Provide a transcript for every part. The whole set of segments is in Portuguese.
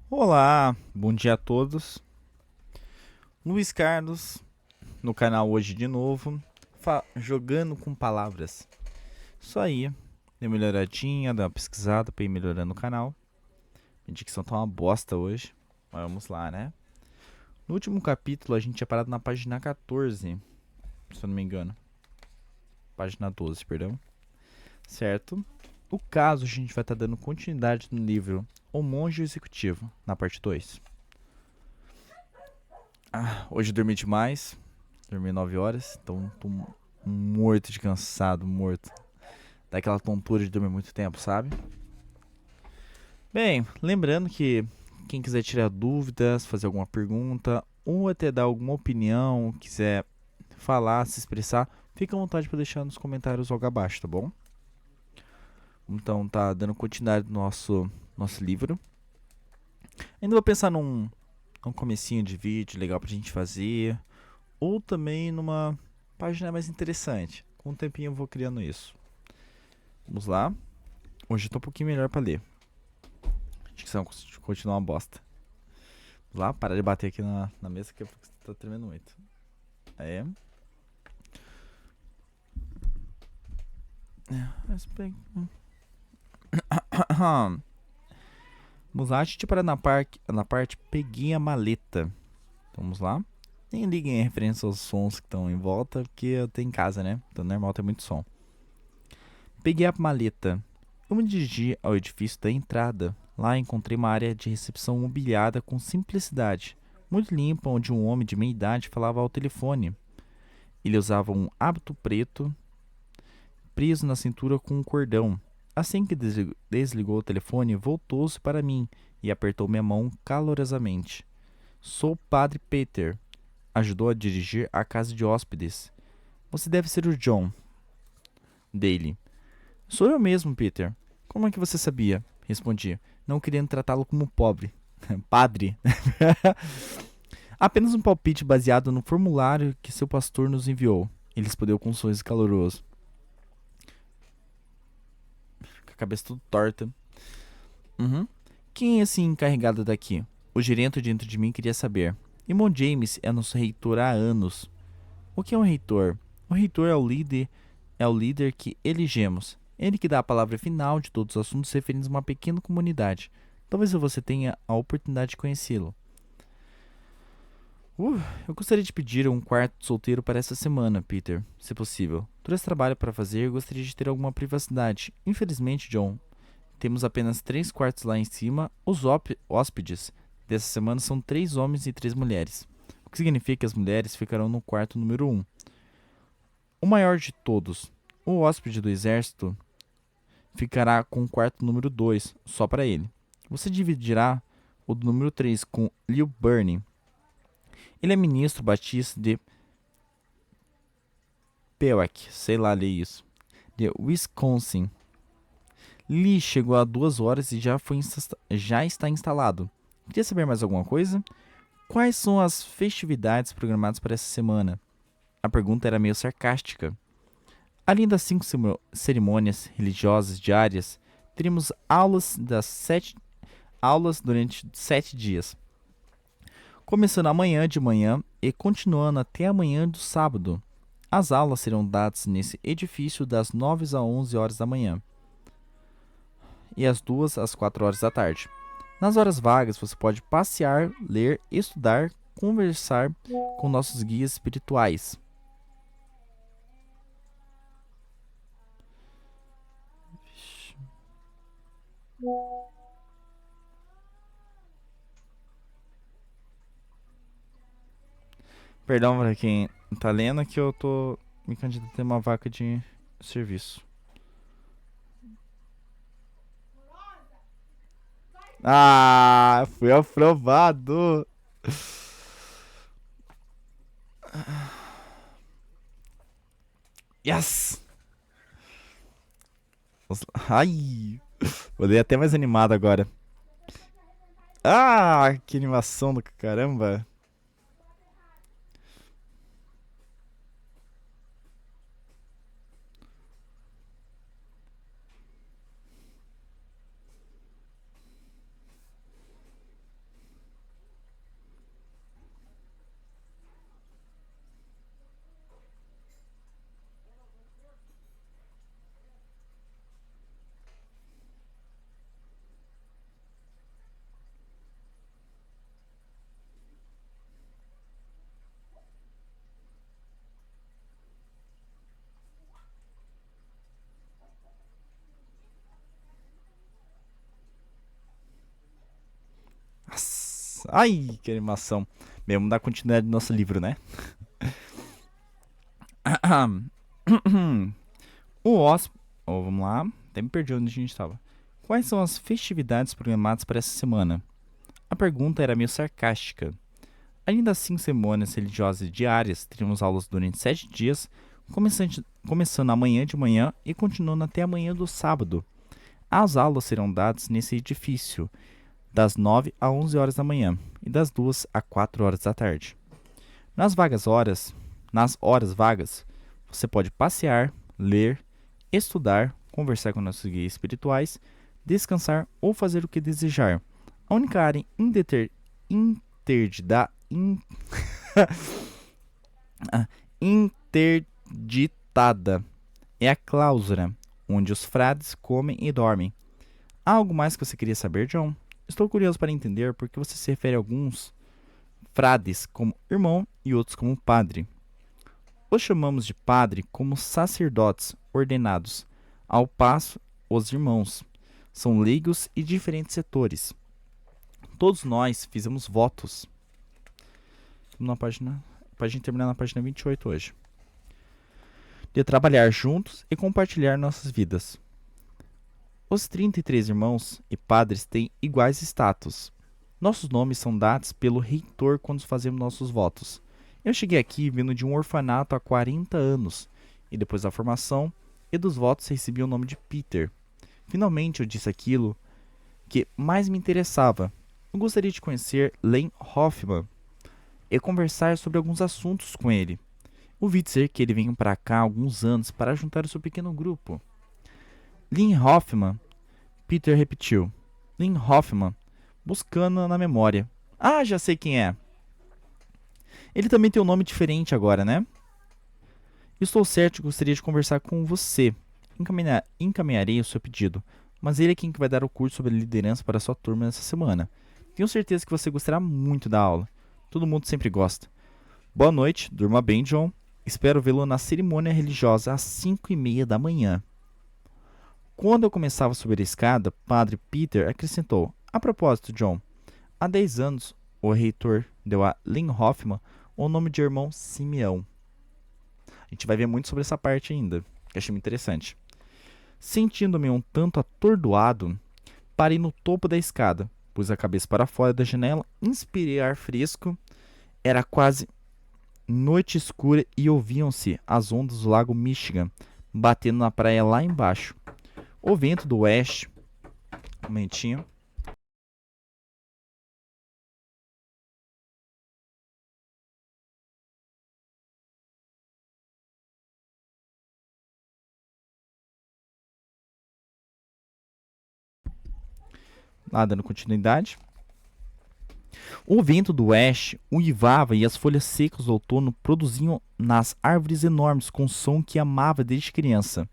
Olá, bom dia a todos. Luiz Carlos, no canal hoje de novo, jogando com palavras. Isso aí, dei uma melhoradinha, dei uma pesquisada pra ir melhorando o canal. Minha dicção tá uma bosta hoje, mas vamos lá, né? No último capítulo a gente tinha parado na página 14, se eu não me engano. Página 12, perdão. Certo? O caso a gente vai estar dando continuidade no livro O Monge Executivo, na parte 2. Hoje eu dormi demais. Dormi 9 horas, então tô morto de cansado, morto. Daquela tontura de dormir muito tempo, sabe? Bem, lembrando que quem quiser tirar dúvidas, fazer alguma pergunta ou até dar alguma opinião, quiser falar, se expressar, fica à vontade para deixar nos comentários logo abaixo, tá bom? Então tá dando continuidade do nosso livro. Ainda vou pensar num comecinho de vídeo legal pra gente fazer, ou também numa página mais interessante. Com o tempinho eu vou criando isso. Vamos lá. Hoje eu tô um pouquinho melhor pra ler. A dicção continua uma bosta. Vamos lá, parar de bater aqui na mesa que tá tremendo muito. Aí. Vamos lá, a gente para na parte peguei a maleta. Então, vamos lá. Nem liguem a referência aos sons que estão em volta, porque eu tenho em casa, né? Então normal tem muito som. Peguei a maleta. Eu me dirigi ao edifício da entrada. Lá encontrei uma área de recepção mobiliada com simplicidade, muito limpa, onde um homem de meia idade falava ao telefone. Ele usava um hábito preto preso na cintura com um cordão. Assim que desligou o telefone, voltou-se para mim e apertou minha mão calorosamente. Sou o Padre Peter. Ajudou a dirigir a casa de hóspedes. Você deve ser o John. Dele. Sou eu mesmo, Peter. Como é que você sabia? Respondi, não querendo tratá-lo como pobre. Padre. Apenas um palpite baseado no formulário que seu pastor nos enviou. Ele respondeu com um sorriso caloroso. Com a cabeça tudo torta. Uhum. Quem é esse encarregado daqui? O gerente dentro de mim queria saber. Irmão James é nosso reitor há anos. O que é um reitor? O reitor é o líder que elegemos. Ele que dá a palavra final de todos os assuntos referidos a uma pequena comunidade. Talvez você tenha a oportunidade de conhecê-lo. Eu gostaria de pedir um quarto solteiro para essa semana, Peter, se possível. Todo esse trabalho para fazer, gostaria de ter alguma privacidade. Infelizmente, John, temos apenas 3 quartos lá em cima. Os hóspedes dessa semana são 3 homens e 3 mulheres. O que significa que as mulheres ficarão no quarto número 1. O maior de todos, o hóspede do exército, ficará com o quarto número 2, só para ele. Você dividirá o do número 3 com Lil Burney. Ele é ministro batista de Pewauk, sei lá ler isso, de Wisconsin. Lee chegou há 2 horas e já está instalado. Queria saber mais alguma coisa? Quais são as festividades programadas para essa semana? A pergunta era meio sarcástica. Além das 5 cerimônias religiosas diárias, teremos aulas durante 7 dias, começando amanhã de manhã e continuando até amanhã do sábado. As aulas serão dadas nesse edifício das 9 às 11 horas da manhã e às 2 às 4 horas da tarde. Nas horas vagas, você pode passear, ler, estudar, conversar com nossos guias espirituais. Perdão para quem tá lendo que eu tô me candidatando a uma vaca de serviço. Ah, fui aprovado. Yes! Ai, vou ler até mais animado agora. Ah, que animação do caramba. Ai, que animação. Bem, vamos dar continuidade no nosso livro, né? O hóspede... Oh, vamos lá. Até me perdi onde a gente estava. Quais são as festividades programadas para essa semana? A pergunta era meio sarcástica. Além das 5 cerimônias religiosas diárias, teríamos aulas durante 7 dias, começando amanhã de manhã e continuando até amanhã do sábado. As aulas serão dadas nesse edifício, das 9 a 11 horas da manhã e das 2 a 4 horas da tarde. Nas horas vagas, você pode passear, ler, estudar, conversar com nossos guias espirituais, descansar ou fazer o que desejar. A única área interditada é a cláusula, onde os frades comem e dormem. Há algo mais que você queria saber, John? Estou curioso para entender por que você se refere a alguns frades como irmão e outros como padre. Os chamamos de padre como sacerdotes ordenados, ao passo os irmãos são leigos e diferentes setores. Todos nós fizemos votos. Na página terminar na página 28 hoje. De trabalhar juntos e compartilhar nossas vidas. Os 33 irmãos e padres têm iguais status. Nossos nomes são dados pelo reitor quando fazemos nossos votos. Eu cheguei aqui vindo de um orfanato há 40 anos, e depois da formação e dos votos recebi o nome de Peter. Finalmente eu disse aquilo que mais me interessava. Eu gostaria de conhecer Len Hoffman e conversar sobre alguns assuntos com ele. Ouvi dizer que ele veio para cá há alguns anos para juntar o seu pequeno grupo. Len Hoffman, Peter repetiu. Len Hoffman, buscando na memória. Ah, já sei quem é. Ele também tem um nome diferente agora, né? Estou certo que gostaria de conversar com você. Encaminharei o seu pedido, mas ele é quem vai dar o curso sobre liderança para a sua turma nessa semana. Tenho certeza que você gostará muito da aula. Todo mundo sempre gosta. Boa noite, durma bem, John. Espero vê-lo na cerimônia religiosa às 5:30 da manhã. Quando eu começava a subir a escada, Padre Peter acrescentou: A propósito, John, há 10 anos o reitor deu a Len Hoffman o nome de irmão Simeão. A gente vai ver muito sobre essa parte ainda, que achei muito interessante. Sentindo-me um tanto atordoado, parei no topo da escada, pus a cabeça para fora da janela, inspirei ar fresco. Era quase noite escura e ouviam-se as ondas do lago Michigan batendo na praia lá embaixo. O vento do oeste... Um momentinho. Lá dando continuidade. O vento do oeste uivava e as folhas secas do outono produziam nas árvores enormes com o som que amava desde criança.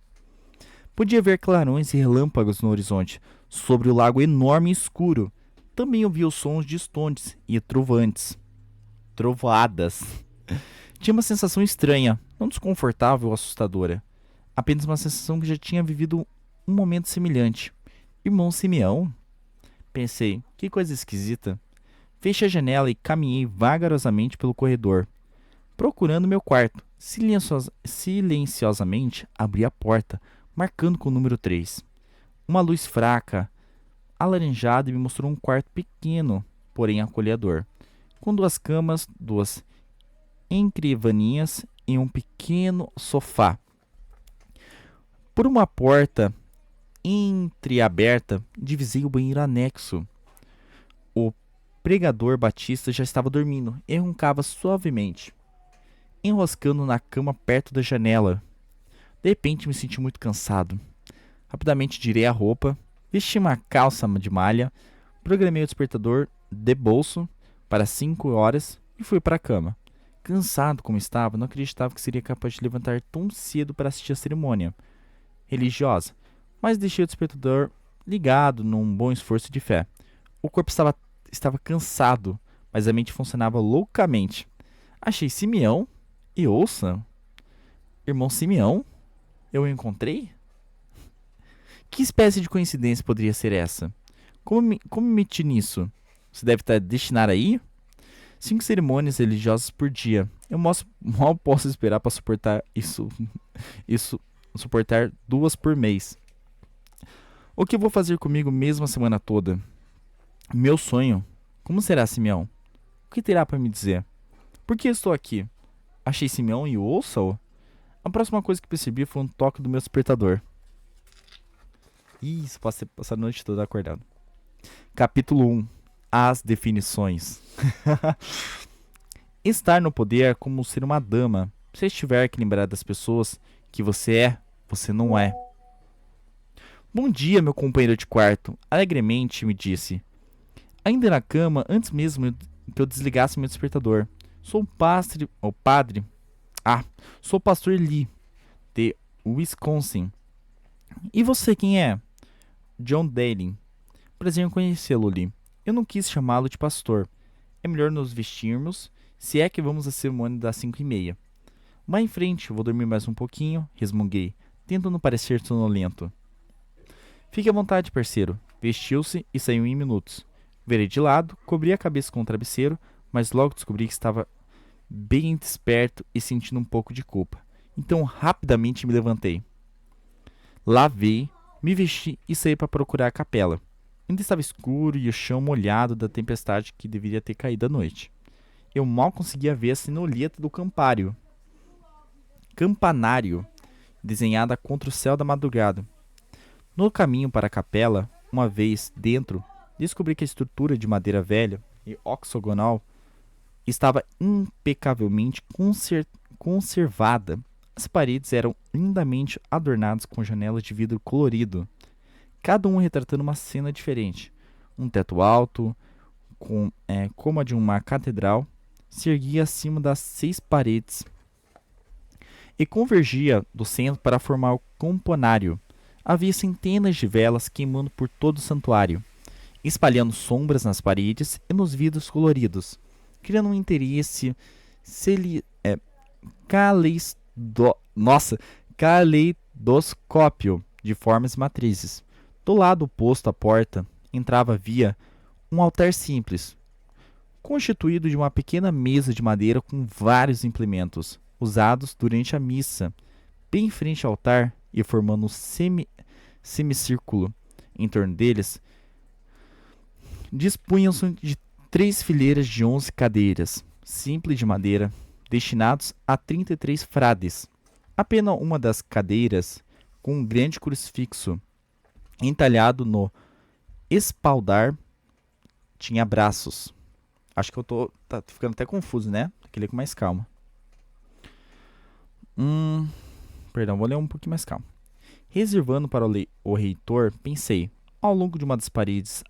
Podia ver clarões e relâmpagos no horizonte, sobre o lago enorme e escuro. Também ouvia os sons distantes e trovantes. Trovoadas. Tinha uma sensação estranha, não desconfortável ou assustadora. Apenas uma sensação que já tinha vivido um momento semelhante. Irmão Simeão? Pensei, que coisa esquisita. Fechei a janela e caminhei vagarosamente pelo corredor, procurando meu quarto. Silenciosamente abri a porta, marcando com o número 3. Uma luz fraca, alaranjada, me mostrou um quarto pequeno, porém acolhedor, com 2 camas, 2 escrivaninhas e um pequeno sofá. Por uma porta entreaberta, divisei o banheiro anexo. O pregador Batista já estava dormindo e roncava suavemente, enroscando na cama perto da janela. De repente me senti muito cansado. Rapidamente tirei a roupa, vesti uma calça de malha, programei o despertador de bolso para 5 horas e fui para a cama. Cansado como estava, não acreditava que seria capaz de levantar tão cedo para assistir a cerimônia religiosa, mas deixei o despertador ligado num bom esforço de fé. O corpo estava cansado, mas a mente funcionava loucamente. Achei Simeão e ouça, irmão Simeão, eu o encontrei? Que espécie de coincidência poderia ser essa? Como me meti nisso? Você deve estar destinado aí? 5 cerimônias religiosas por dia. Mal posso esperar para suportar isso, suportar 2 por mês. O que vou fazer comigo mesmo a semana toda? Meu sonho. Como será, Simeão? O que terá para me dizer? Por que estou aqui? Achei Simeão e ouça-o? A próxima coisa que percebi foi um toque do meu despertador. Isso, posso passar a noite toda acordado. Capítulo 1. As definições. Estar no poder é como ser uma dama. Se estiver que lembrar das pessoas que você é, você não é. Bom dia, meu companheiro de quarto. Alegremente me disse. Ainda na cama, antes mesmo que eu desligasse meu despertador. Sou sou o pastor Lee, de Wisconsin. E você quem é? John Daly. Prazer em conhecê-lo, Lee. Eu não quis chamá-lo de pastor. É melhor nos vestirmos, se é que vamos à cerimônia das 5:30. Vá em frente, eu vou dormir mais um pouquinho, resmunguei, tentando parecer sonolento. Fique à vontade, parceiro. Vestiu-se e saiu em minutos. Virei de lado, cobri a cabeça com o travesseiro, mas logo descobri que estava bem desperto e sentindo um pouco de culpa. Então rapidamente me levantei. Lavei, me vesti e saí para procurar a capela. Ainda estava escuro e o chão molhado da tempestade que deveria ter caído à noite. Eu mal conseguia ver a sinoleta do campanário, desenhada contra o céu da madrugada. No caminho para a capela, uma vez dentro, descobri que a estrutura de madeira velha e octogonal estava impecavelmente conservada. As paredes eram lindamente adornadas com janelas de vidro colorido, cada um retratando uma cena diferente. Um teto alto, como a de uma catedral, se erguia acima das 6 paredes e convergia do centro para formar o campanário. Havia centenas de velas queimando por todo o santuário, espalhando sombras nas paredes e nos vidros coloridos, criando um interesse caleidoscópio de formas e matrizes. Do lado oposto à porta, entrava via um altar simples, constituído de uma pequena mesa de madeira com vários implementos, usados durante a missa. Bem em frente ao altar e formando um semicírculo em torno deles, dispunham-se de 3 fileiras de 11 cadeiras, simples de madeira, destinados a 33 frades. Apenas uma das cadeiras, com um grande crucifixo entalhado no espaldar, tinha braços. Acho que eu tô ficando até confuso, né? Tem que ler com mais calma. Perdão, vou ler um pouquinho mais calmo. Reservando para o reitor, pensei. Ao longo de uma das paredes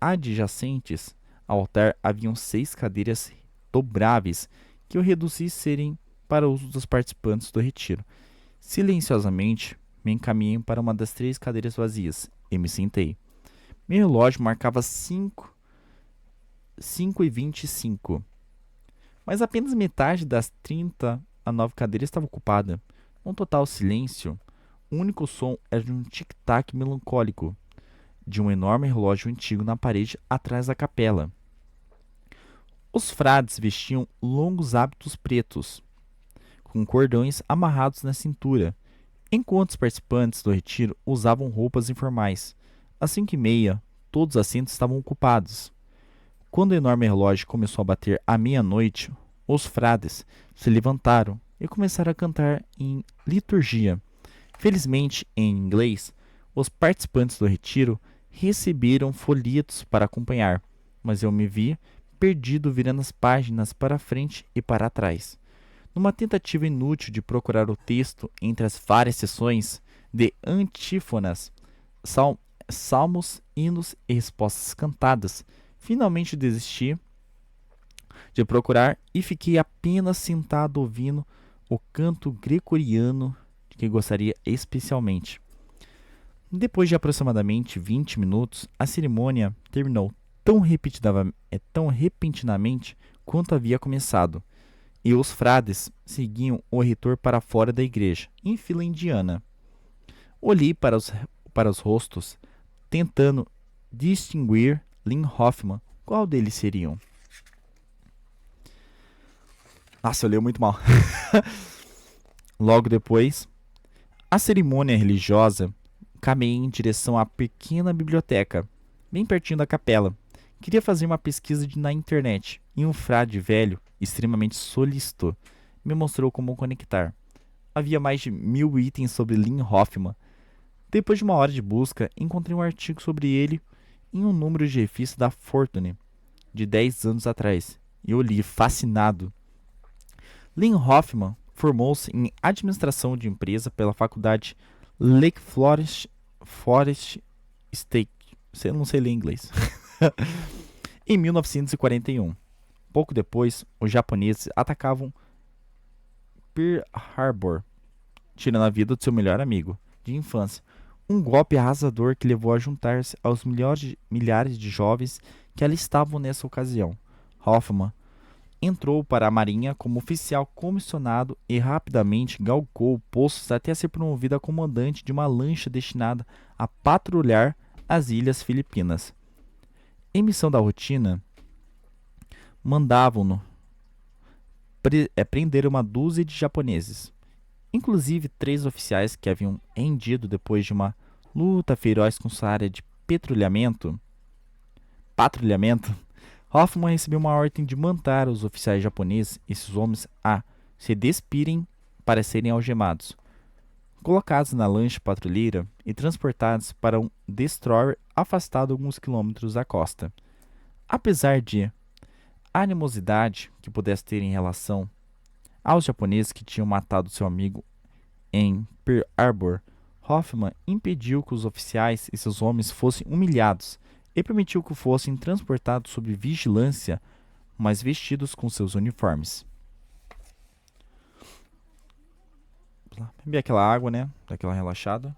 adjacentes ao altar haviam 6 cadeiras dobráveis que eu reduzi serem para o uso dos participantes do retiro. Silenciosamente, me encaminhei para uma das 3 cadeiras vazias e me sentei. Meu relógio marcava 5:25, mas apenas metade das 39 cadeiras estava ocupada. Um total silêncio. O único som era de um tic-tac melancólico de um enorme relógio antigo na parede atrás da capela. Os frades vestiam longos hábitos pretos, com cordões amarrados na cintura, enquanto os participantes do retiro usavam roupas informais. Às 5:30, todos os assentos estavam ocupados. Quando o enorme relógio começou a bater à meia-noite, os frades se levantaram e começaram a cantar em liturgia. Felizmente, em inglês, os participantes do retiro receberam folhetos para acompanhar, mas eu me vi perdido virando as páginas para frente e para trás. Numa tentativa inútil de procurar o texto entre as várias seções de antífonas, salmos, hinos e respostas cantadas, finalmente desisti de procurar e fiquei apenas sentado ouvindo o canto gregoriano que gostaria especialmente. Depois de aproximadamente 20 minutos, a cerimônia terminou tão repentinamente quanto havia começado, e os frades seguiam o reitor para fora da igreja, em fila indiana. Olhei para os rostos, tentando distinguir Lynn Hoffman qual deles seriam? Nossa, eu leio muito mal. Logo depois, a cerimônia religiosa caminha em direção à pequena biblioteca, bem pertinho da capela. Queria fazer uma pesquisa na internet e um frade velho, extremamente solícito, me mostrou como conectar. Havia mais de 1000 itens sobre Lynn Hoffman. Depois de uma hora de busca, encontrei um artigo sobre ele em um número de revista da Fortune, de 10 anos atrás, e eu li fascinado. Lynn Hoffman formou-se em administração de empresa pela faculdade Lake Forest State, eu não sei ler inglês, em 1941. Pouco depois, os japoneses atacavam Pearl Harbor, tirando a vida de seu melhor amigo de infância. Um golpe arrasador que levou a juntar-se aos milhares de jovens que ali estavam nessa ocasião. Hoffman entrou para a Marinha como oficial comissionado e rapidamente galgou postos até ser promovido a comandante de uma lancha destinada a patrulhar as ilhas Filipinas. Em missão da rotina, mandavam-no prender uma dúzia de japoneses, inclusive 3 oficiais que haviam rendido depois de uma luta feroz com sua área de patrulhamento. Hoffman recebeu uma ordem de mandar os oficiais japoneses, esses homens, a se despirem para serem algemados, colocados na lancha patrulheira e transportados para um destroyer afastado alguns quilômetros da costa. Apesar de animosidade que pudesse ter em relação aos japoneses que tinham matado seu amigo em Pearl Harbor, Hoffman impediu que os oficiais e seus homens fossem humilhados e permitiu que fossem transportados sob vigilância, mas vestidos com seus uniformes. Beber aquela água, né? Daquela relaxada.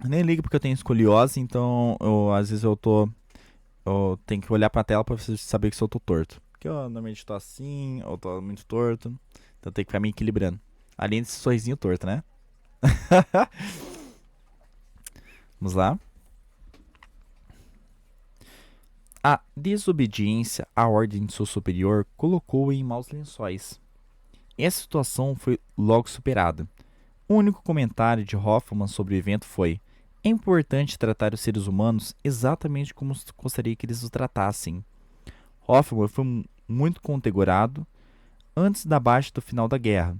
Eu nem ligo porque eu tenho escoliose, então às vezes eu tenho que olhar pra tela pra saber que se eu tô torto. Porque eu normalmente tô assim, ou tô muito torto. Então eu tenho que ficar me equilibrando. Além desse sorrisinho torto, né? Vamos lá. A desobediência à ordem de seu superior colocou-o em maus lençóis. Essa situação foi logo superada. O único comentário de Hoffman sobre o evento foi: é importante tratar os seres humanos exatamente como gostaria que eles os tratassem. Hoffman foi muito condecorado antes da baixa do final da guerra.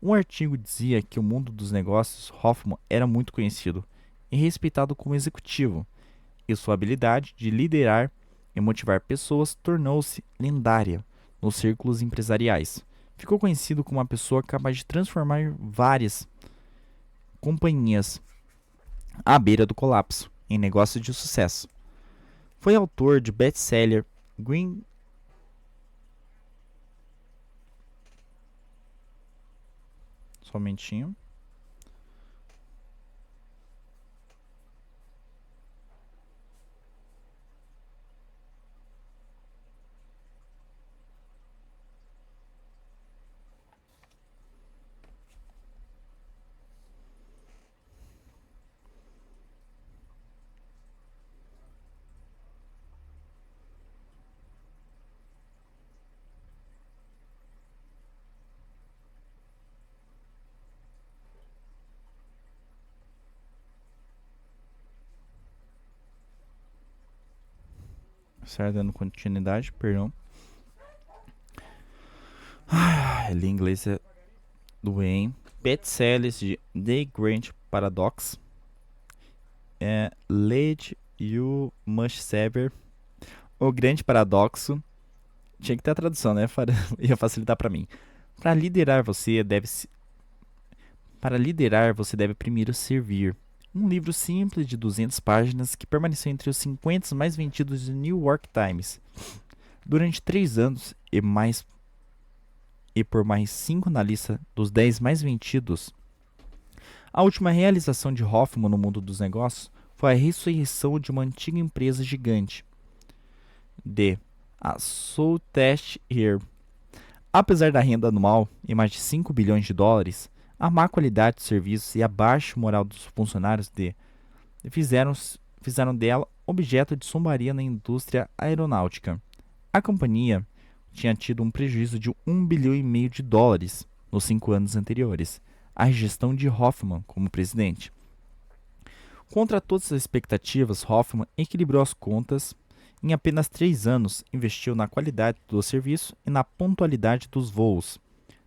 Um artigo dizia que no mundo dos negócios Hoffman era muito conhecido e respeitado como executivo, e sua habilidade de liderar e motivar pessoas tornou-se lendária nos círculos empresariais. Ficou conhecido como uma pessoa capaz de transformar várias companhias à beira do colapso em negócios de sucesso. Foi autor de best-seller Green. Só um momentinho. Certo, dando continuidade, perdão. Li em inglês é do Wayne. Best-sellers de The Grand Paradox. Lead You Must Sever. O Grande Paradoxo. Tinha que ter a tradução, né? Ia facilitar para mim. Para liderar, você deve primeiro servir. Um livro simples de 200 páginas que permaneceu entre os 50 mais vendidos do New York Times durante 3 anos e por mais 5 na lista dos 10 mais vendidos. A última realização de Hoffman no mundo dos negócios foi a ressurreição de uma antiga empresa gigante, a Southeast Air. Apesar da renda anual em mais de 5 bilhões de dólares, a má qualidade de serviços e a baixa moral dos funcionários e fizeram dela objeto de zombaria na indústria aeronáutica. A companhia tinha tido um prejuízo de 1,5 bilhão de dólares nos 5 anos anteriores à gestão de Hoffman como presidente. Contra todas as expectativas, Hoffman equilibrou as contas. Em apenas 3 anos, investiu na qualidade do serviço e na pontualidade dos voos,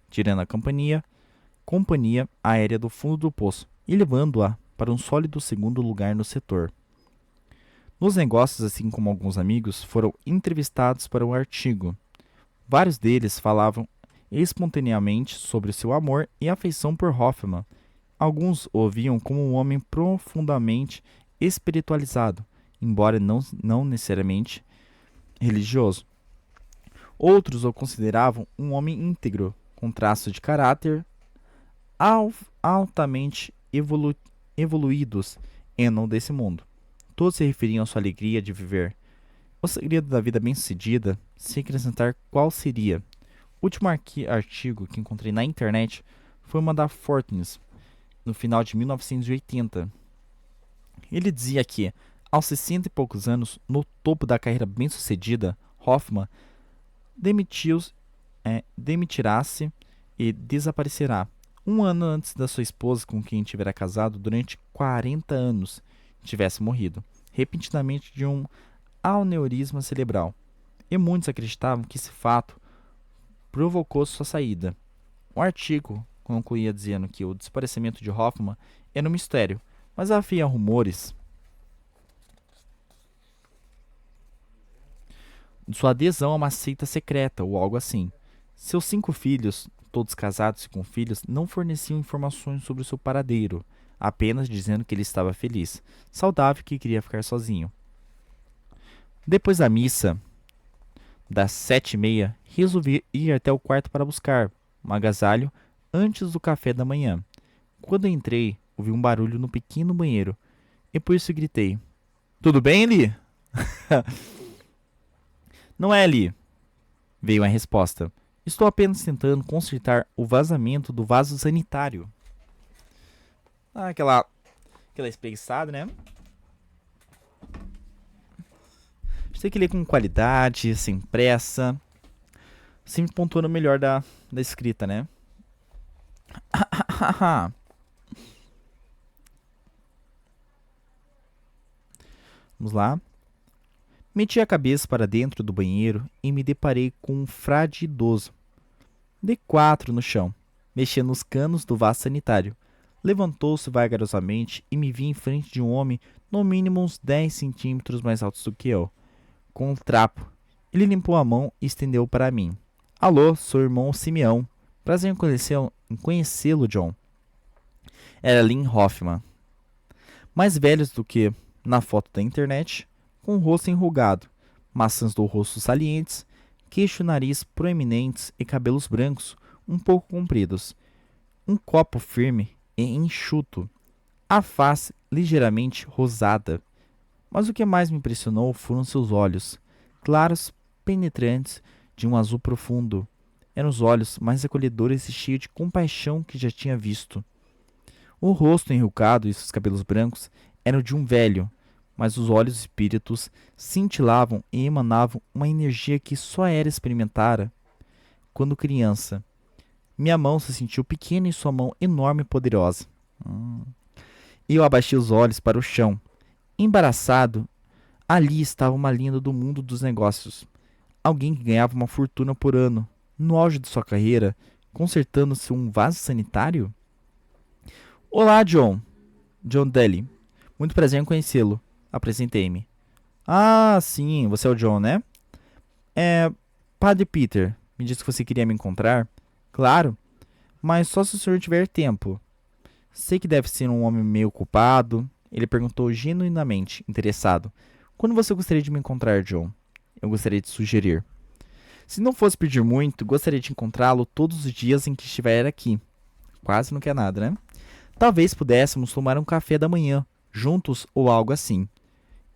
tirando a companhia aérea do fundo do poço e levando-a para um sólido segundo lugar no setor. Nos negócios, assim como alguns amigos, foram entrevistados para um artigo. Vários deles falavam espontaneamente sobre seu amor e afeição por Hoffman. Alguns o viam como um homem profundamente espiritualizado, embora não necessariamente religioso. Outros o consideravam um homem íntegro, com traços de caráter altamente evoluídos e não desse mundo. Todos se referiam à sua alegria de viver. O segredo da vida bem-sucedida, se acrescentar qual seria. O último artigo que encontrei na internet foi uma da Fortune, no final de 1980. Ele dizia que, aos 60 e poucos anos, no topo da carreira bem-sucedida, Hoffman demitirá-se e desaparecerá. Um ano antes da sua esposa, com quem tivera casado durante 40 anos, tivesse morrido, repentinamente de um aneurisma cerebral. E muitos acreditavam que esse fato provocou sua saída. O artigo concluía dizendo que o desaparecimento de Hoffman era um mistério, mas havia rumores de sua adesão a uma seita secreta ou algo assim. Seus 5 filhos, todos casados e com filhos, não forneciam informações sobre o seu paradeiro, apenas dizendo que ele estava feliz, saudável e que queria ficar sozinho. Depois da missa, das 7h30, resolvi ir até o quarto para buscar um agasalho antes do café da manhã. Quando entrei, ouvi um barulho no pequeno banheiro e por isso gritei: "Tudo bem, Eli?" "Não é, Eli", veio a resposta. "Estou apenas tentando consertar o vazamento do vaso sanitário." Aquela espreguiçada, né? A gente tem que ler com qualidade, sem pressa, sempre pontuando o melhor da escrita, né? Vamos lá. Meti a cabeça para dentro do banheiro e me deparei com um frade idoso. Dei 4 no chão, mexendo nos canos do vaso sanitário. Levantou-se vagarosamente e me vi em frente de um homem no mínimo uns 10 centímetros mais alto do que eu. Com um trapo, ele limpou a mão e estendeu para mim. "Alô, sou o irmão Simeão. Prazer em conhecê-lo, John." Era Lynn Hoffman. Mais velhos do que na foto da internet, com o rosto enrugado, maçãs do rosto salientes, queixo e nariz proeminentes e cabelos brancos um pouco compridos. Um copo firme e enxuto, a face ligeiramente rosada. Mas o que mais me impressionou foram seus olhos, claros, penetrantes, de um azul profundo. Eram os olhos mais acolhedores e cheios de compaixão que já tinha visto. O rosto enrugado e seus cabelos brancos eram de um velho, mas os olhos espíritos cintilavam e emanavam uma energia que só era experimentada quando criança. Minha mão se sentiu pequena em sua mão enorme e poderosa. E eu abaixei os olhos para o chão. Embaraçado, ali estava uma linda do mundo dos negócios. Alguém que ganhava uma fortuna por ano, no auge de sua carreira, consertando-se um vaso sanitário? "Olá, John." "John Daly. Muito prazer em conhecê-lo." Apresentei-me. "Ah, sim, você é o John, né?" Padre Peter, me disse que você queria me encontrar." "Claro, mas só se o senhor tiver tempo." "Sei que deve ser um homem meio ocupado." Ele perguntou genuinamente interessado. "Quando você gostaria de me encontrar, John?" Eu gostaria de sugerir. "Se não fosse pedir muito, gostaria de encontrá-lo todos os dias em que estiver aqui." Quase não quer nada, né? "Talvez pudéssemos tomar um café da manhã, juntos ou algo assim.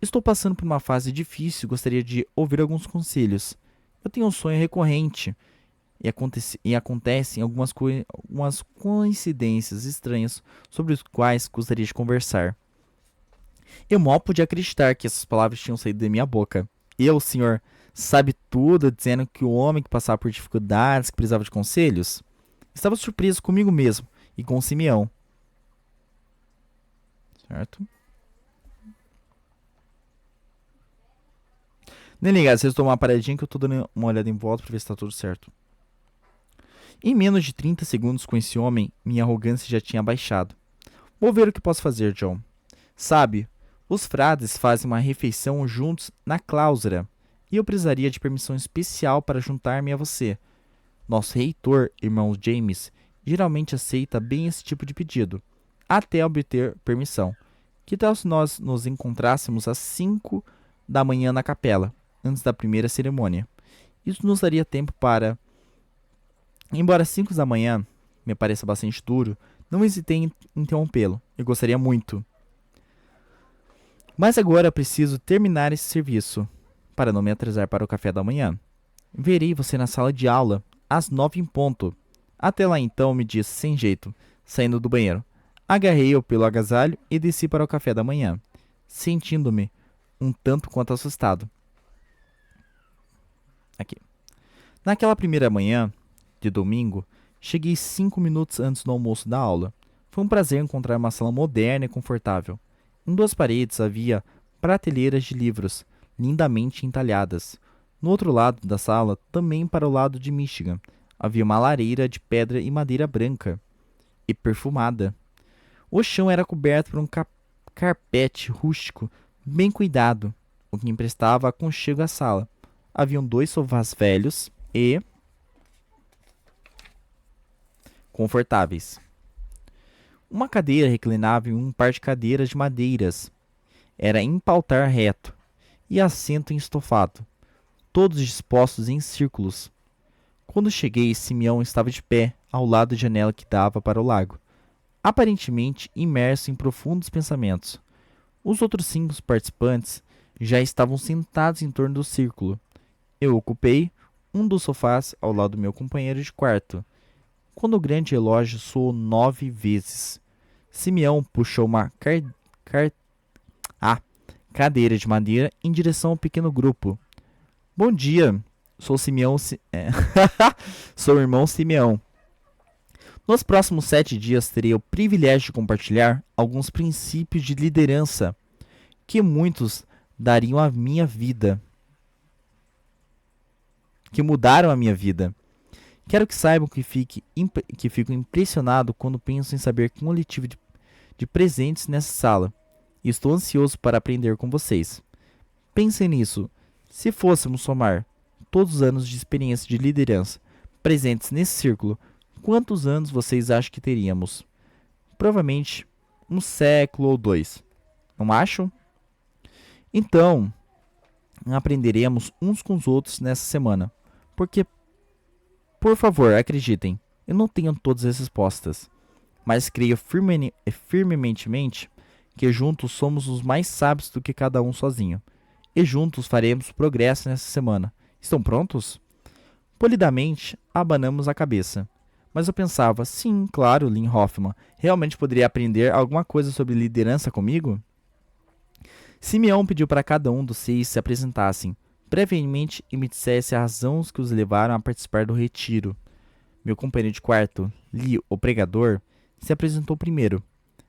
Estou passando por uma fase difícil e gostaria de ouvir alguns conselhos. Eu tenho um sonho recorrente e acontecem algumas coincidências estranhas sobre os quais gostaria de conversar." Eu mal podia acreditar que essas palavras tinham saído da minha boca. Eu, o senhor, sabe tudo, dizendo que o homem que passava por dificuldades, que precisava de conselhos? Estava surpreso comigo mesmo e com o Simeão. Certo? Nem ligado, vocês tomam uma paradinha que eu tô dando uma olhada em volta pra ver se tá tudo certo. Em menos de 30 segundos com esse homem, minha arrogância já tinha baixado. Vou ver o que posso fazer, John. Sabe, os frades fazem uma refeição juntos na cláusula, e eu precisaria de permissão especial para juntar-me a você. Nosso reitor, irmão James, geralmente aceita bem esse tipo de pedido, até obter permissão. Que tal se nós nos encontrássemos às 5 da manhã na capela, antes da primeira cerimônia? Isso nos daria tempo para... Embora 5 da manhã me pareça bastante duro, não hesitei em interrompê-lo. Eu gostaria muito. Mas agora preciso terminar esse serviço, para não me atrasar para o café da manhã. Verei você na sala de aula, às 9 em ponto. Até lá então, me disse sem jeito, saindo do banheiro. Agarrei-o pelo agasalho e desci para o café da manhã, sentindo-me um tanto quanto assustado. Aqui. Naquela primeira manhã de domingo, cheguei 5 minutos antes do almoço da aula. Foi um prazer encontrar uma sala moderna e confortável. Em 2 paredes havia prateleiras de livros, lindamente entalhadas. No outro lado da sala, também para o lado de Michigan, havia uma lareira de pedra e madeira branca e perfumada. O chão era coberto por um carpete rústico, bem cuidado, o que emprestava aconchego à sala. Haviam 2 sofás velhos e confortáveis. Uma cadeira reclinável e um par de cadeiras de madeiras. Era empaltar reto e assento em estofado, todos dispostos em círculos. Quando cheguei, Simeão estava de pé, ao lado da janela que dava para o lago, aparentemente imerso em profundos pensamentos. Os outros 5 participantes já estavam sentados em torno do círculo. Eu ocupei um dos sofás ao lado do meu companheiro de quarto. Quando o grande relógio soou 9 vezes, Simeão puxou uma cadeira de madeira em direção ao pequeno grupo. Bom dia, sou Simeão. Sou o irmão Simeão. Nos próximos 7 dias terei o privilégio de compartilhar alguns princípios de liderança que muitos dariam a minha vida. Que mudaram a minha vida. Quero que saibam que fico impressionado quando penso em saber que eu tive de presentes nessa sala. E estou ansioso para aprender com vocês. Pensem nisso. Se fôssemos somar todos os anos de experiência de liderança presentes nesse círculo, quantos anos vocês acham que teríamos? Provavelmente um século ou 2. Não acham? Então, aprenderemos uns com os outros nessa semana. Porque, por favor, acreditem, eu não tenho todas as respostas, mas creio firmemente que juntos somos os mais sábios do que cada um sozinho, e juntos faremos progresso nessa semana. Estão prontos? Polidamente, abanamos a cabeça. Mas eu pensava, sim, claro, Lynn Hoffman, realmente poderia aprender alguma coisa sobre liderança comigo? Simeão pediu para cada um dos 6 se apresentassem, brevemente e me dissesse as razões que os levaram a participar do retiro. Meu companheiro de quarto, Lee, o pregador, se apresentou primeiro,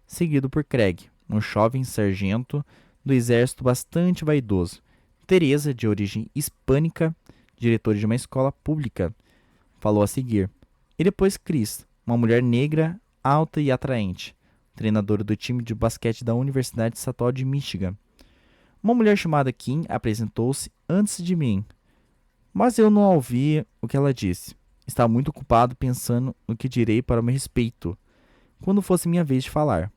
seguido por Craig, um jovem sargento do exército bastante vaidoso. Teresa, de origem hispânica, diretora de uma escola pública, falou a seguir. E depois Chris, uma mulher negra, alta e atraente, treinadora do time de basquete da Universidade Estadual de Michigan. Uma mulher chamada Kim apresentou-se antes de mim, mas eu não ouvi o que ela disse. Estava muito ocupado pensando no que direi para o meu respeito, quando fosse minha vez de falar.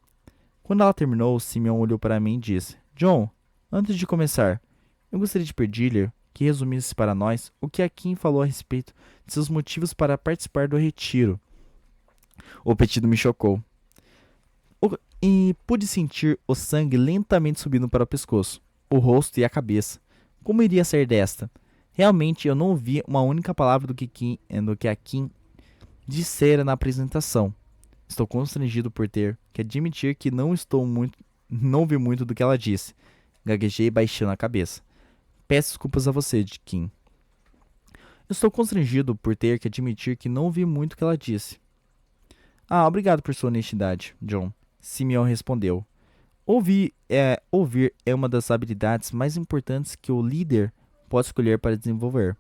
Quando ela terminou, Simeon olhou para mim e disse: John, antes de começar, eu gostaria de pedir-lhe que resumisse para nós o que a Kim falou a respeito de seus motivos para participar do retiro. O pedido me chocou, e pude sentir o sangue lentamente subindo para o pescoço, o rosto e a cabeça. Como iria ser desta? Realmente eu não ouvi uma única palavra do que a Kim dissera na apresentação. Estou constrangido por ter que admitir que não estou Não ouvi muito do que ela disse. Gaguejei baixando a cabeça. Peço desculpas a você, Kim. Estou constrangido por ter que admitir que não ouvi muito do que ela disse. Ah, obrigado por sua honestidade, John. Simeon respondeu. Ouvir é uma das habilidades mais importantes que o líder pode escolher para desenvolver.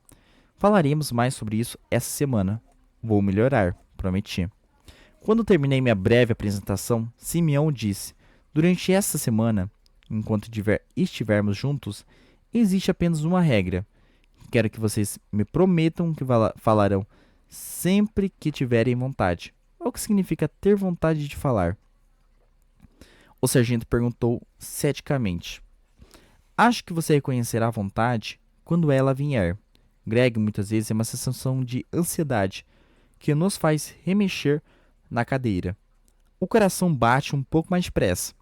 Falaremos mais sobre isso essa semana. Vou melhorar, prometi. Quando terminei minha breve apresentação, Simeão disse: durante esta semana, enquanto estivermos juntos, existe apenas uma regra. Quero que vocês me prometam que falarão sempre que tiverem vontade. O que significa ter vontade de falar? O sargento perguntou ceticamente. Acho que você reconhecerá a vontade quando ela vier. Greg muitas vezes é uma sensação de ansiedade que nos faz remexer na cadeira. O coração bate um pouco mais depressa,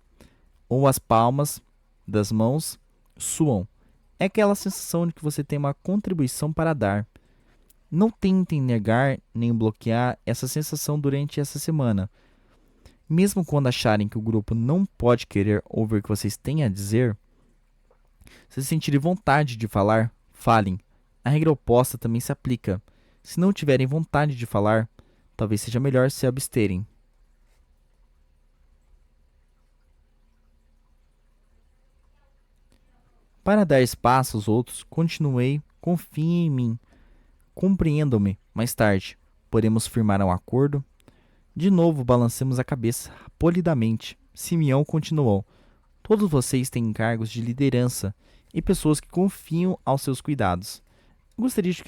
ou as palmas das mãos suam. É aquela sensação de que você tem uma contribuição para dar. Não tentem negar nem bloquear essa sensação durante essa semana. Mesmo quando acharem que o grupo não pode querer ouvir o que vocês têm a dizer, se sentirem vontade de falar, falem. A regra oposta também se aplica. Se não tiverem vontade de falar, talvez seja melhor se absterem. Para dar espaço aos outros, continuei, confiem em mim. Compreendam-me, mais tarde. Podemos firmar um acordo? De novo balancemos a cabeça, polidamente. Simeão continuou. Todos vocês têm cargos de liderança e pessoas que confiam aos seus cuidados. Gostaria de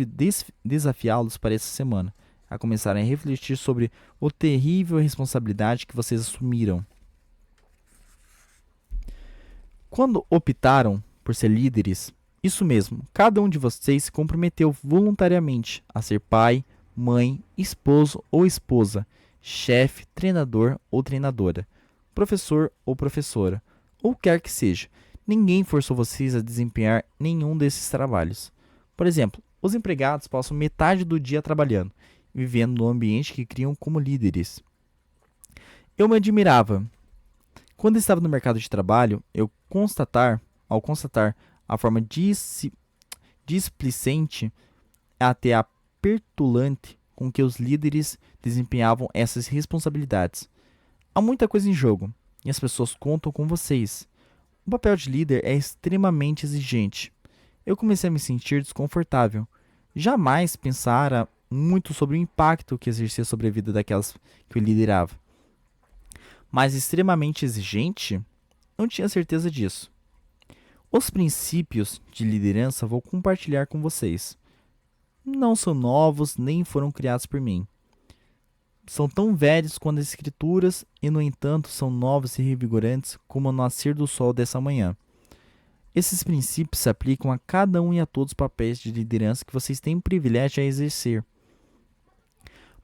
desafiá-los para essa semana, a começarem a refletir sobre a terrível responsabilidade que vocês assumiram. Quando optaram por ser líderes, isso mesmo, cada um de vocês se comprometeu voluntariamente a ser pai, mãe, esposo ou esposa, chefe, treinador ou treinadora, professor ou professora, ou quer que seja. Ninguém forçou vocês a desempenhar nenhum desses trabalhos. Por exemplo, os empregados passam metade do dia trabalhando, vivendo no ambiente que criam como líderes. Eu me admirava. Quando estava no mercado de trabalho, ao constatar a forma displicente, até a petulante com que os líderes desempenhavam essas responsabilidades. Há muita coisa em jogo, e as pessoas contam com vocês. O papel de líder é extremamente exigente. Eu comecei a me sentir desconfortável. Jamais pensara muito sobre o impacto que exercia sobre a vida daquelas que eu liderava. Mas extremamente exigente? Não tinha certeza disso. Os princípios de liderança vou compartilhar com vocês. Não são novos nem foram criados por mim. São tão velhos quanto as escrituras e, no entanto, são novos e revigorantes como o nascer do sol dessa manhã. Esses princípios se aplicam a cada um e a todos os papéis de liderança que vocês têm o privilégio a exercer.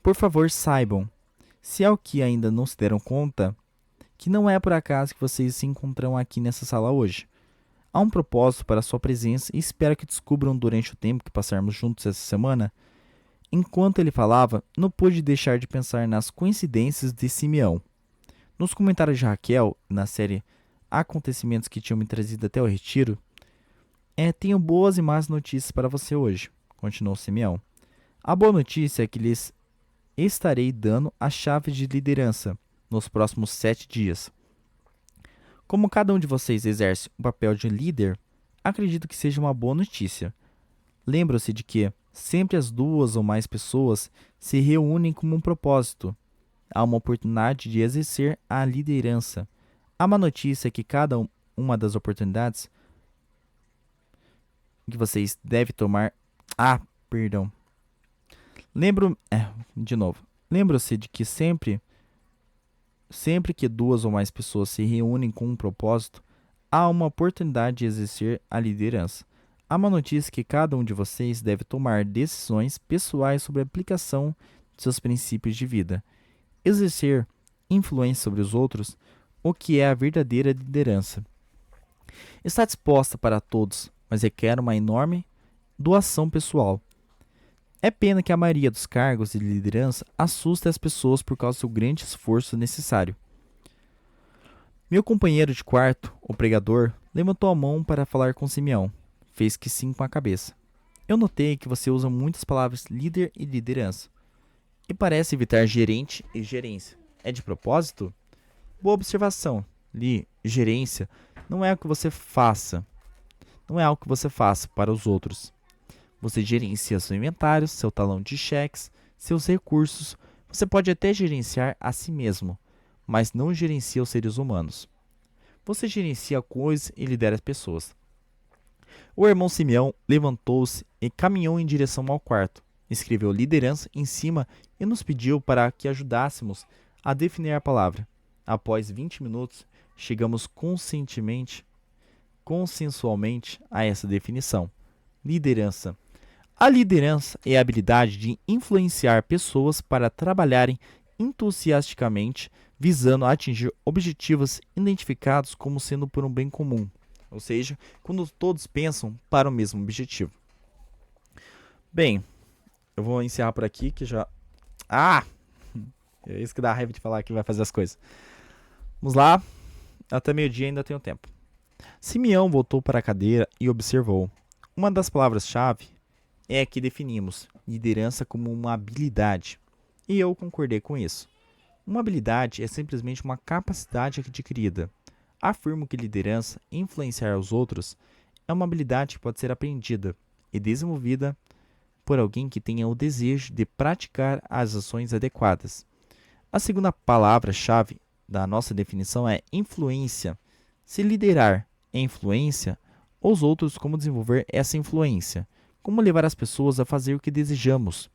Por favor, saibam, se é o que ainda não se deram conta, que não é por acaso que vocês se encontram aqui nessa sala hoje. Há um propósito para a sua presença e espero que descubram durante o tempo que passarmos juntos essa semana. Enquanto ele falava, não pude deixar de pensar nas coincidências de Simeão. Nos comentários de Raquel, na série Acontecimentos que tinham me trazido até o retiro, tenho boas e más notícias para você hoje, continuou Simeão. A boa notícia é que lhes estarei dando a chave de liderança nos próximos 7 dias. Como cada um de vocês exerce o papel de líder, acredito que seja uma boa notícia. Lembram-se de que sempre as 2 ou mais pessoas se reúnem com um propósito. Há uma oportunidade de exercer a liderança. A má notícia é que cada uma das oportunidades que vocês devem tomar... perdão. Lembram-se de que sempre que 2 ou mais pessoas se reúnem com um propósito, há uma oportunidade de exercer a liderança. A má notícia é que cada um de vocês deve tomar decisões pessoais sobre a aplicação de seus princípios de vida. Exercer influência sobre os outros, o que é a verdadeira liderança. Está disposta para todos, mas requer uma enorme doação pessoal. É pena que a maioria dos cargos de liderança assusta as pessoas por causa do grande esforço necessário. Meu companheiro de quarto, o pregador, levantou a mão para falar com Simeão. Fez que sim com a cabeça. Eu notei que você usa muitas palavras líder e liderança. E parece evitar gerente e gerência. É de propósito? Boa observação. Gerência não é o que você faça. Não é algo que você faça para os outros. Você gerencia seu inventário, seu talão de cheques, seus recursos. Você pode até gerenciar a si mesmo, mas não gerencia os seres humanos. Você gerencia coisas e lidera as pessoas. O irmão Simeão levantou-se e caminhou em direção ao quarto. Escreveu liderança em cima e nos pediu para que ajudássemos a definir a palavra. Após 20 minutos, chegamos consensualmente a essa definição. Liderança. A liderança é a habilidade de influenciar pessoas para trabalharem entusiasticamente, visando atingir objetivos identificados como sendo por um bem comum. Ou seja, quando todos pensam para o mesmo objetivo. Bem, eu vou encerrar por aqui que já... É isso que dá raiva de falar que vai fazer as coisas. Vamos lá. Até meio-dia ainda tenho tempo. Simeão voltou para a cadeira e observou. Uma das palavras-chave é a que definimos, liderança como uma habilidade. E eu concordei com isso. Uma habilidade é simplesmente uma capacidade adquirida. Afirmo que liderança, influenciar os outros, é uma habilidade que pode ser aprendida e desenvolvida por alguém que tenha o desejo de praticar as ações adequadas. A segunda palavra-chave da nossa definição é influência. Se liderar é influência, os outros como desenvolver essa influência, como levar as pessoas a fazer o que desejamos,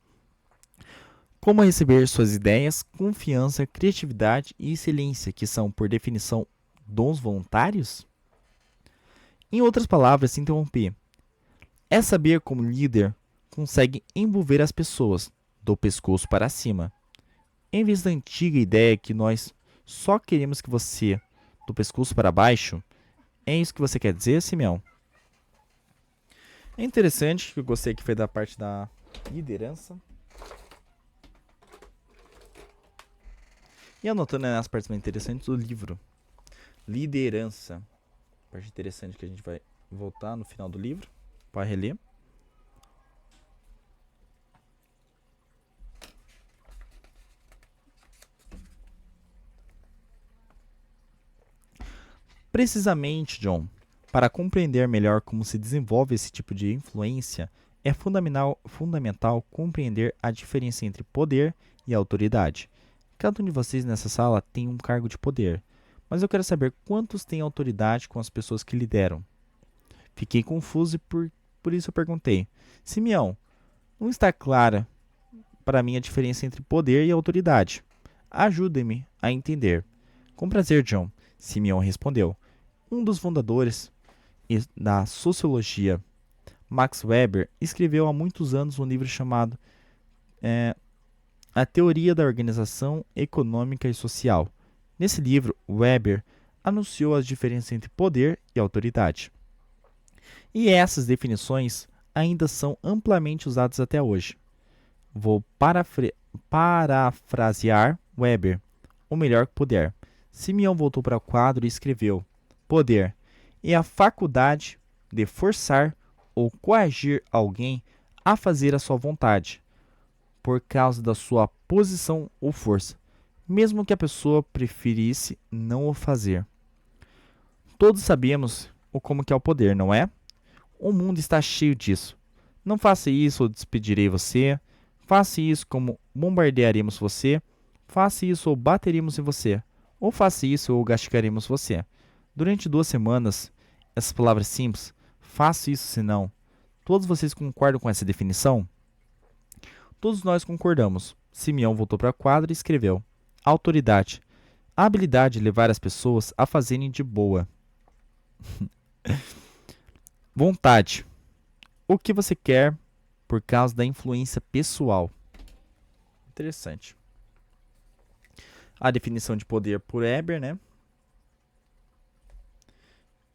como receber suas ideias, confiança, criatividade e excelência, que são, por definição, dons voluntários? Em outras palavras, interromper. É saber como líder consegue envolver as pessoas do pescoço para cima. Em vez da antiga ideia que nós só queremos que você do pescoço para baixo, é isso que você quer dizer, Simeão? É interessante, que eu gostei que foi da parte da liderança. E anotando as partes mais interessantes do livro. Liderança. Parte interessante que a gente vai voltar no final do livro para reler. Precisamente, John, para compreender melhor como se desenvolve esse tipo de influência, é fundamental compreender a diferença entre poder e autoridade. Cada um de vocês nessa sala tem um cargo de poder, mas eu quero saber quantos têm autoridade com as pessoas que lideram. Fiquei confuso e por isso eu perguntei. Simeão, não está clara para mim a diferença entre poder e autoridade. Ajude-me a entender. Com prazer, John, Simeão respondeu. Um dos fundadores da sociologia, Max Weber, escreveu há muitos anos um livro chamado A Teoria da Organização Econômica e Social. Nesse livro, Weber anunciou as diferenças entre poder e autoridade. E essas definições ainda são amplamente usadas até hoje. Vou parafrasear Weber, o melhor que puder. Simeão voltou para o quadro e escreveu: Poder é a faculdade de forçar ou coagir alguém a fazer a sua vontade, por causa da sua posição ou força, mesmo que a pessoa preferisse não o fazer. Todos sabemos como que é o poder, não é? O mundo está cheio disso. Não faça isso ou despedirei você. Faça isso como bombardearemos você. Faça isso ou bateremos em você. Ou faça isso ou castigaremos você. Durante 2 semanas, essas palavras simples, faça isso senão. Todos vocês concordam com essa definição? Todos nós concordamos. Simeão voltou para a quadra e escreveu: Autoridade. A habilidade de levar as pessoas a fazerem de boa. Vontade. O que você quer por causa da influência pessoal. Interessante. A definição de poder por Weber, né?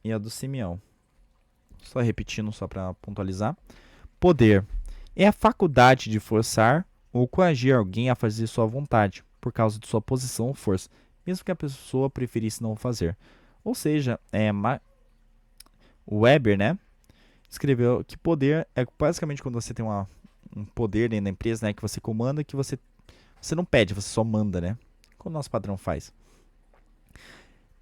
E a do Simeão. Só repetindo, só para pontualizar. Poder é a faculdade de forçar ou coagir alguém a fazer sua vontade, por causa de sua posição ou força, mesmo que a pessoa preferisse não o fazer. Ou seja, o Weber, né, escreveu que poder é basicamente quando você tem um poder dentro da empresa, né, que você comanda, que você não pede, você só manda, né? Como o nosso padrão faz.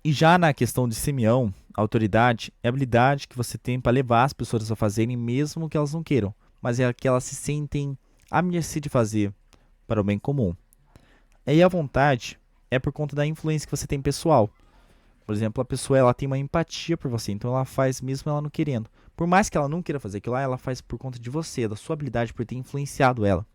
E já na questão de Simeão, a autoridade é a habilidade que você tem para levar as pessoas a fazerem mesmo que elas não queiram, mas é que elas se sentem à mercê de fazer para o bem comum. E a vontade é por conta da influência que você tem pessoal. Por exemplo, a pessoa ela tem uma empatia por você, então ela faz mesmo ela não querendo. Por mais que ela não queira fazer aquilo lá, ela faz por conta de você, da sua habilidade por ter influenciado ela.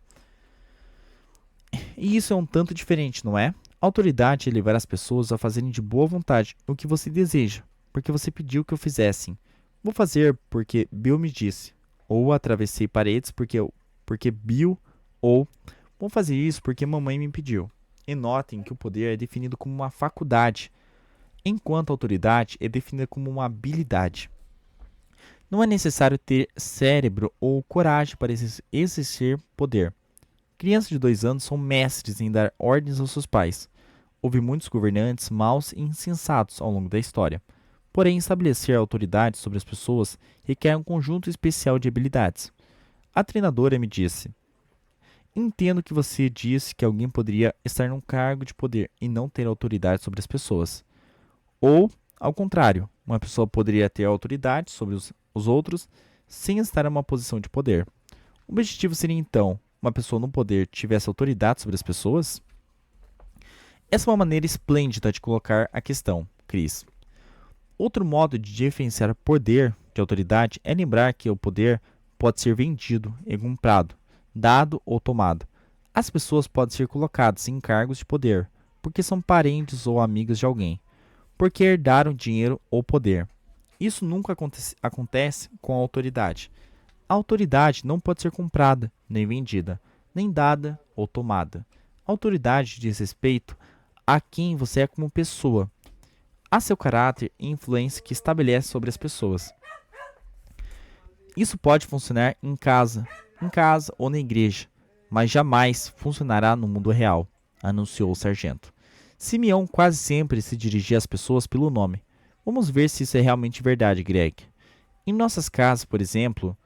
E isso é um tanto diferente, não é? A autoridade é levar as pessoas a fazerem de boa vontade o que você deseja, porque você pediu que o fizessem. Vou fazer porque Bill me disse, ou atravessei paredes porque Bill, ou vou fazer isso porque mamãe me pediu. E notem que o poder é definido como uma faculdade, enquanto a autoridade é definida como uma habilidade. Não é necessário ter cérebro ou coragem para exercer poder. Crianças de 2 anos são mestres em dar ordens aos seus pais. Houve muitos governantes maus e insensatos ao longo da história. Porém, estabelecer autoridade sobre as pessoas requer um conjunto especial de habilidades. A treinadora me disse: entendo que você disse que alguém poderia estar num cargo de poder e não ter autoridade sobre as pessoas. Ou, ao contrário, uma pessoa poderia ter autoridade sobre os outros sem estar em uma posição de poder. O objetivo seria então uma pessoa no poder tivesse autoridade sobre as pessoas? Essa é uma maneira esplêndida de colocar a questão, Chris. Outro modo de diferenciar poder de autoridade é lembrar que o poder pode ser vendido e comprado, dado ou tomado. As pessoas podem ser colocadas em cargos de poder porque são parentes ou amigos de alguém, porque herdaram dinheiro ou poder. Isso nunca acontece com a autoridade. A autoridade não pode ser comprada, nem vendida, nem dada ou tomada. A autoridade diz respeito a quem você é como pessoa, a seu caráter e influência que estabelece sobre as pessoas. Isso pode funcionar em casa ou na igreja, mas jamais funcionará no mundo real, anunciou o sargento. Simeão quase sempre se dirigia às pessoas pelo nome. Vamos ver se isso é realmente verdade, Greg. Em nossas casas, por exemplo,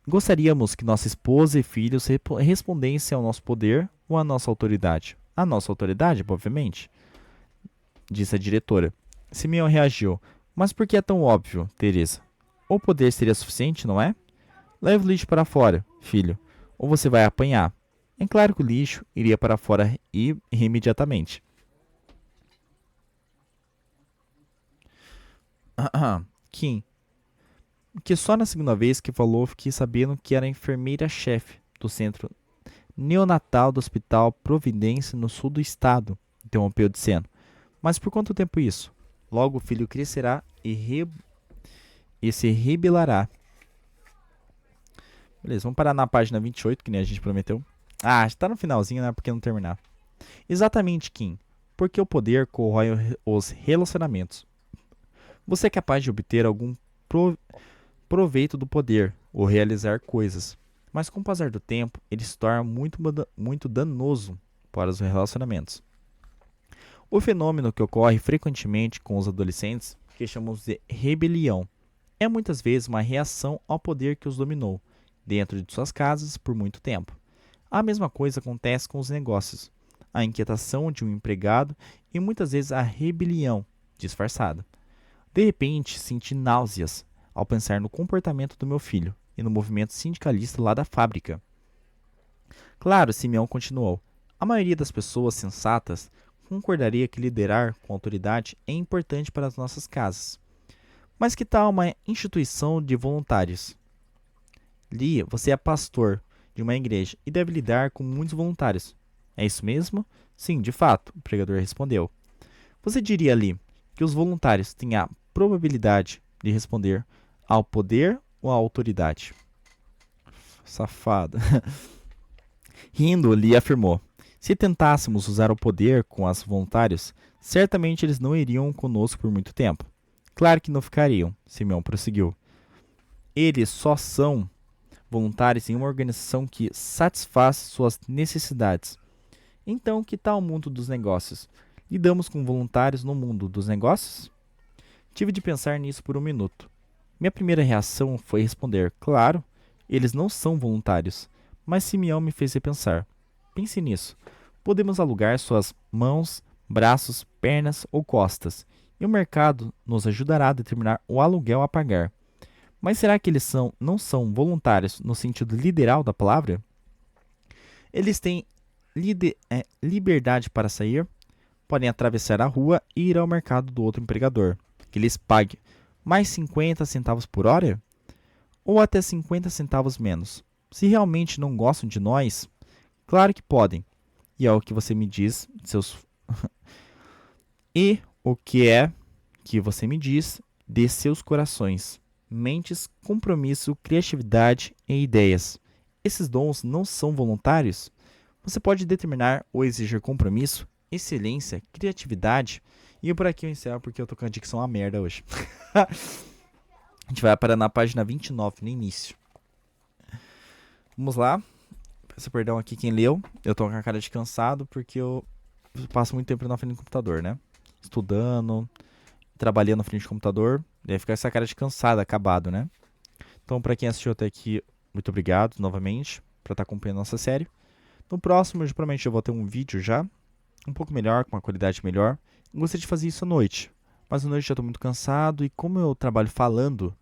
gostaríamos que nossa esposa e filhos respondessem ao nosso poder ou à nossa autoridade? A nossa autoridade, obviamente, disse a diretora. Simeão reagiu. Mas por que é tão óbvio, Teresa? O poder seria suficiente, não é? Leve o lixo para fora, filho, ou você vai apanhar. É claro que o lixo iria para fora imediatamente. Kim, que só na segunda vez que falou fiquei sabendo que era a enfermeira-chefe do centro neonatal do Hospital Providência no sul do estado, interrompeu dizendo. Mas por quanto tempo isso? Logo o filho crescerá e se rebelará. Beleza, vamos parar na página 28, que nem a gente prometeu. Ah, está no finalzinho, né? Por que não terminar? Exatamente, Kim. Porque o poder corrói os relacionamentos. Você é capaz de obter algum proveito do poder ou realizar coisas, mas com o passar do tempo, ele se torna muito danoso para os relacionamentos. O fenômeno que ocorre frequentemente com os adolescentes, que chamamos de rebelião, é muitas vezes uma reação ao poder que os dominou dentro de suas casas por muito tempo. A mesma coisa acontece com os negócios, a inquietação de um empregado e muitas vezes a rebelião disfarçada. De repente, senti náuseas ao pensar no comportamento do meu filho e no movimento sindicalista lá da fábrica. Claro, Simeão continuou, a maioria das pessoas sensatas concordaria que liderar com autoridade é importante para as nossas casas. Mas que tal uma instituição de voluntários? Lia, você é pastor de uma igreja e deve lidar com muitos voluntários. É isso mesmo? Sim, de fato, o pregador respondeu. Você diria, Lee, que os voluntários têm a probabilidade de responder ao poder ou à autoridade? Safado. Rindo, Lee afirmou. Se tentássemos usar o poder com os voluntários, certamente eles não iriam conosco por muito tempo. Claro que não ficariam, Simeão prosseguiu. Eles só são voluntários em uma organização que satisfaz suas necessidades. Então, que tal o mundo dos negócios? Lidamos com voluntários no mundo dos negócios? Tive de pensar nisso por um minuto. Minha primeira reação foi responder: claro, eles não são voluntários. Mas Simeão me fez repensar. Pense nisso. Podemos alugar suas mãos, braços, pernas ou costas, e o mercado nos ajudará a determinar o aluguel a pagar. Mas será que eles não são voluntários no sentido literal da palavra? Eles têm liberdade para sair, podem atravessar a rua e ir ao mercado do outro empregador, que lhes pague mais 50 centavos por hora ou até 50 centavos menos. Se realmente não gostam de nós, claro que podem. E é o que você me diz, seus e o que é que você me diz de seus corações, mentes, compromisso, criatividade e ideias. Esses dons não são voluntários? Você pode determinar ou exigir compromisso, excelência, criatividade. E por aqui eu encerro porque eu tô com a dicção uma merda hoje. A gente vai parar na página 29, no início. Vamos lá. Peço perdão aqui quem leu. Eu tô com a cara de cansado porque eu passo muito tempo na frente do computador, né? Estudando, trabalhando na frente do computador. E aí fica essa cara de cansado, acabado, né? Então, pra quem assistiu até aqui, muito obrigado novamente por estar acompanhando a nossa série. No próximo, provavelmente eu vou ter um vídeo já, um pouco melhor, com uma qualidade melhor. Eu gostaria de fazer isso à noite, mas à noite já estou muito cansado e como eu trabalho falando,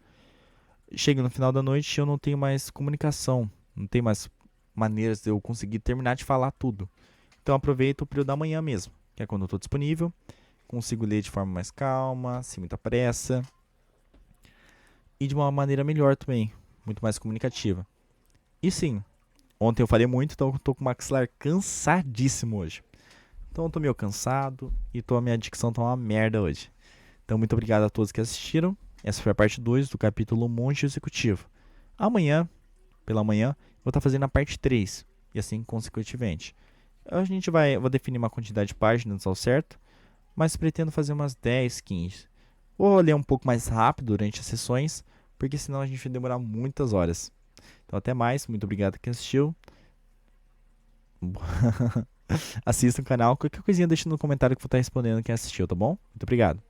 chega no final da noite e eu não tenho mais comunicação, não tenho mais maneiras de eu conseguir terminar de falar tudo. Então aproveito o período da manhã mesmo, que é quando eu estou disponível, consigo ler de forma mais calma, sem muita pressa e de uma maneira melhor também, muito mais comunicativa. E sim, ontem eu falei muito, então eu tô com o maxilar cansadíssimo hoje. Então eu tô meio cansado e a minha dicção tá uma merda hoje. Então muito obrigado a todos que assistiram. Essa foi a parte 2 do capítulo Monge Executivo. Amanhã, pela manhã, vou estar fazendo a parte 3 e assim consecutivamente. Vou definir uma quantidade de páginas ao certo, mas pretendo fazer umas 10, 15. Vou ler um pouco mais rápido durante as sessões, porque senão a gente vai demorar muitas horas. Então até mais, muito obrigado quem assistiu. Assista o canal, qualquer coisinha deixa no comentário que eu vou estar respondendo quem assistiu, tá bom? Muito obrigado.